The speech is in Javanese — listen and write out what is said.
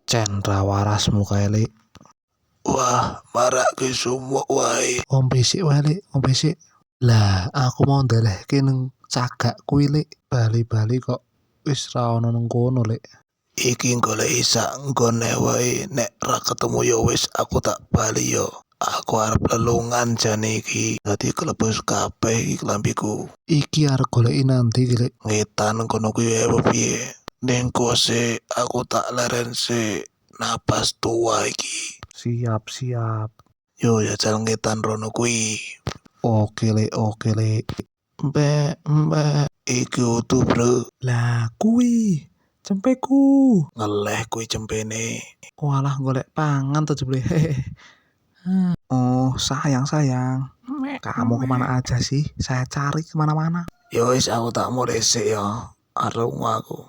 Cendra warasmu kae, Lek. Wah, marake sumuk wae. Ngombe sik wae, Lek, ngombe sik. Lah, aku mau ndelehke nang cagak kuwi, Lek. Bali-bali kok wis ra ono nang kono, Lek. Iki goleki sak nggone wae, nek ra ketemu ya wis aku tak bali yo. Aku arep lelungan jane iki. Dadi kelebus kabeh iki klambiku. Iki arep goleki nanti iki, Lek. Ngetan kono kuwi wae piye. Ning kose aku tak leren sik napas tua iki. Siap. Yo jajal ngetan rono kuwi. Oke, Lek. Mbak, iki utuh bro. Lah, kuwi cempeku. Ngeleh kuwi cempene. Walah golek pangan to jebule. Oh, sayang. Kamu kemana aja sih? Saya cari kemana-mana. Yo wis aku tak mulai sik yo. Arep aku.